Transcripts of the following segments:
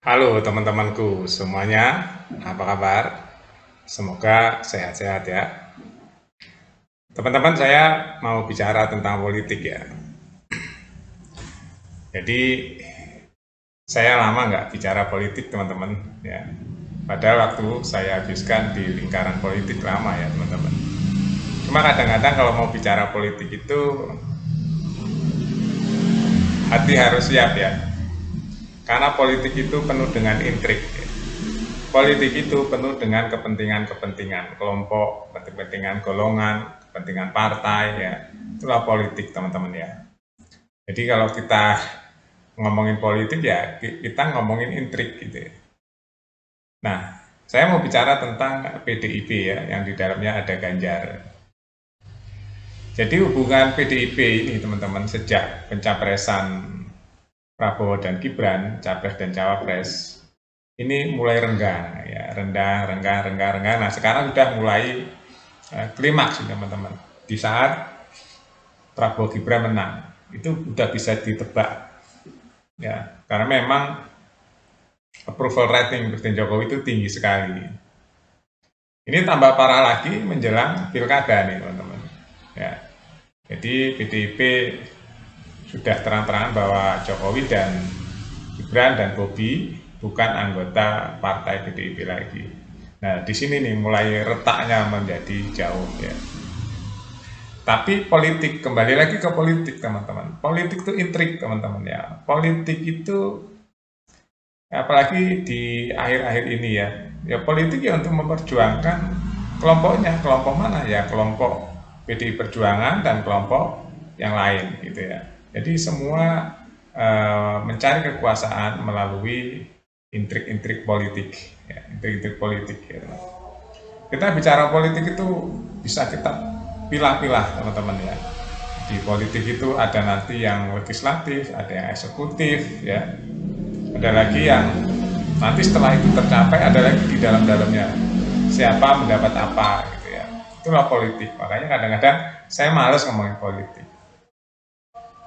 Halo teman-temanku semuanya, apa kabar? Semoga sehat-sehat ya. Teman-teman, saya mau bicara tentang politik ya. Jadi saya lama nggak bicara politik teman-teman ya. Padahal waktu saya habiskan di lingkaran politik lama ya teman-teman. Cuma kadang-kadang kalau mau bicara politik itu hati harus siap ya. Karena politik itu penuh dengan intrik. Politik itu penuh dengan kepentingan-kepentingan kelompok, kepentingan golongan, kepentingan partai ya. Itulah politik teman-teman ya. Jadi kalau kita ngomongin politik ya kita ngomongin intrik gitu ya. Nah, saya mau bicara tentang PDIP ya, yang di dalamnya ada Ganjar. Jadi hubungan PDIP ini teman-teman sejak pencapresan Prabowo dan Gibran, capres dan cawapres, ini mulai renggang ya, rendah. Nah, sekarang sudah mulai klimaks teman-teman. Di saat Prabowo Gibran menang, itu sudah bisa ditebak ya, karena memang approval rating Presiden Jokowi itu tinggi sekali. Ini tambah parah lagi menjelang pilkada nih teman-teman. Ya, jadi PDIP sudah terang-terangan bahwa Jokowi dan Gibran dan Bobi bukan anggota partai PDIP lagi. Nah, di sini nih mulai retaknya menjadi jauh ya. Tapi politik, kembali lagi ke politik teman-teman. Politik itu intrik teman-teman ya. Politik itu apalagi di akhir-akhir ini ya. Ya politik ya untuk memperjuangkan kelompoknya. Kelompok mana ya? Kelompok PDI Perjuangan dan kelompok yang lain gitu ya. Jadi semua mencari kekuasaan melalui intrik-intrik politik ya, intrik-intrik politik ya. Kita bicara politik itu bisa kita pilah-pilah teman-teman ya. Di politik itu ada nanti yang legislatif, ada yang eksekutif ya, ada lagi yang nanti setelah itu tercapai ada lagi di dalam-dalamnya siapa mendapat apa gitu ya. Itulah politik. Makanya kadang-kadang saya males ngomongin politik.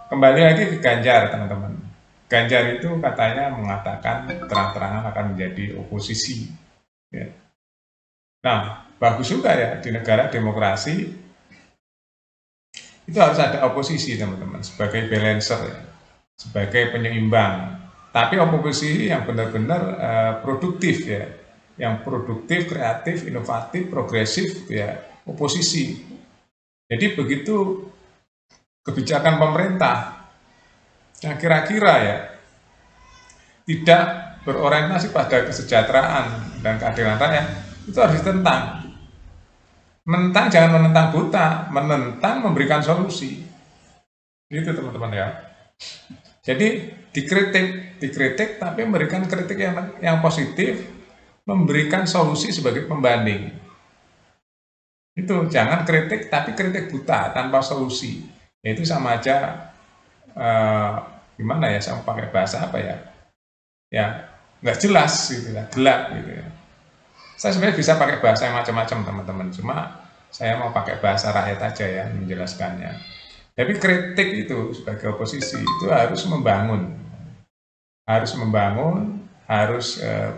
Kembali lagi ke Ganjar teman-teman. Ganjar itu katanya mengatakan terang-terangan akan menjadi oposisi ya. Nah, bagus juga ya, di negara demokrasi itu harus ada oposisi teman-teman, sebagai balancer ya, sebagai penyeimbang. Tapi oposisi yang benar-benar produktif ya, yang produktif, kreatif, inovatif, progresif ya, oposisi. Jadi begitu kebijakan pemerintah yang kira-kira ya tidak berorientasi pada kesejahteraan dan keadilan rakyat, itu harus ditentang. Menentang jangan menentang buta, menentang memberikan solusi. Gitu teman-teman ya. Jadi dikritik tapi memberikan kritik yang positif, memberikan solusi sebagai pembanding. Itu jangan kritik tapi kritik buta tanpa solusi. Itu sama aja gimana ya, sama pakai bahasa apa ya? Ya nggak jelas gitu ya, gelap gitu ya. Saya sebenarnya bisa pakai bahasa yang macam-macam teman-teman, cuma saya mau pakai bahasa rakyat aja ya menjelaskannya. Tapi kritik itu sebagai oposisi itu harus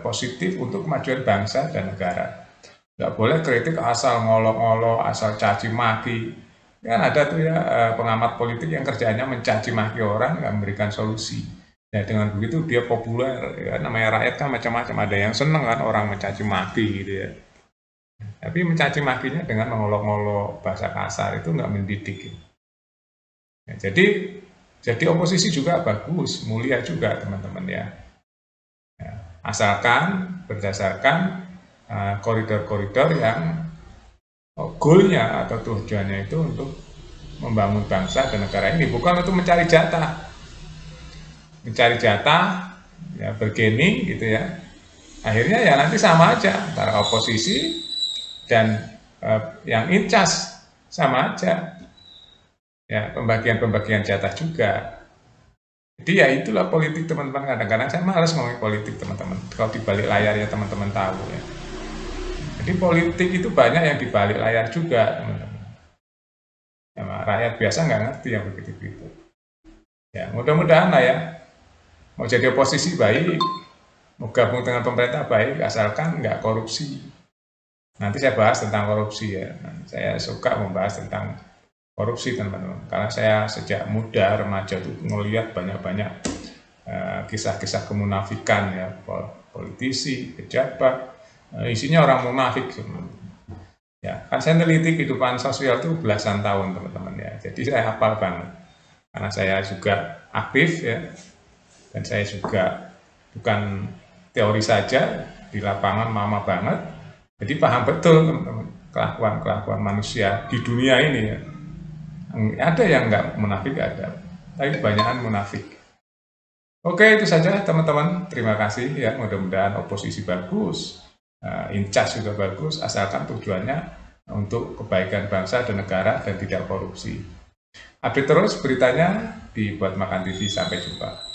positif untuk kemajuan bangsa dan negara. Nggak boleh kritik asal ngolok-ngolok, asal caci maki. Kan ada tuh ya pengamat politik yang kerjanya mencaci maki orang, nggak memberikan solusi. Ya dengan begitu dia populer. Ya, namanya rakyat kan macam-macam. Ada yang seneng kan orang mencaci maki gitu ya. Tapi mencaci makinya dengan mengolok-ngolok bahasa kasar itu nggak mendidik. Ya, jadi oposisi juga bagus, mulia juga teman-teman ya. Ya, asalkan berdasarkan koridor-koridor yang goalnya atau tujuannya itu untuk membangun bangsa dan negara ini, bukan untuk mencari jatah ya, bergening gitu ya. Akhirnya ya nanti sama aja antara oposisi dan yang incas, sama aja ya, pembagian jatah juga. Jadi ya itulah politik teman-teman. Kadang-kadang saya malas ngomongin politik teman-teman, kalau di balik layar ya teman-teman tahu ya. Jadi politik itu banyak yang di balik layar juga teman-teman ya, rakyat biasa nggak ngerti yang begitu-begitu ya. Mudah-mudahan lah ya, mau jadi oposisi baik, mau gabung dengan pemerintah baik asalkan nggak korupsi. Nanti saya bahas tentang korupsi ya. Saya suka membahas tentang korupsi teman-teman, karena saya sejak muda remaja itu melihat banyak-banyak kisah-kisah kemunafikan ya, politisi, pejabat, isinya orang munafik. Ya, kan saya neliti kehidupan sosial itu belasan tahun teman-teman ya, jadi saya hafal banget. Karena saya juga aktif ya, dan saya juga bukan teori saja, di lapangan mama banget, jadi paham betul teman-teman kelakuan-kelakuan manusia di dunia ini ya. Ada yang nggak munafik, ada, tapi kebanyakan munafik. Oke, itu saja teman-teman. Terima kasih ya. Mudah-mudahan oposisi bagus, incas juga bagus, asalkan tujuannya untuk kebaikan bangsa dan negara dan tidak korupsi. Update terus beritanya di Buat Makan TV. Sampai jumpa.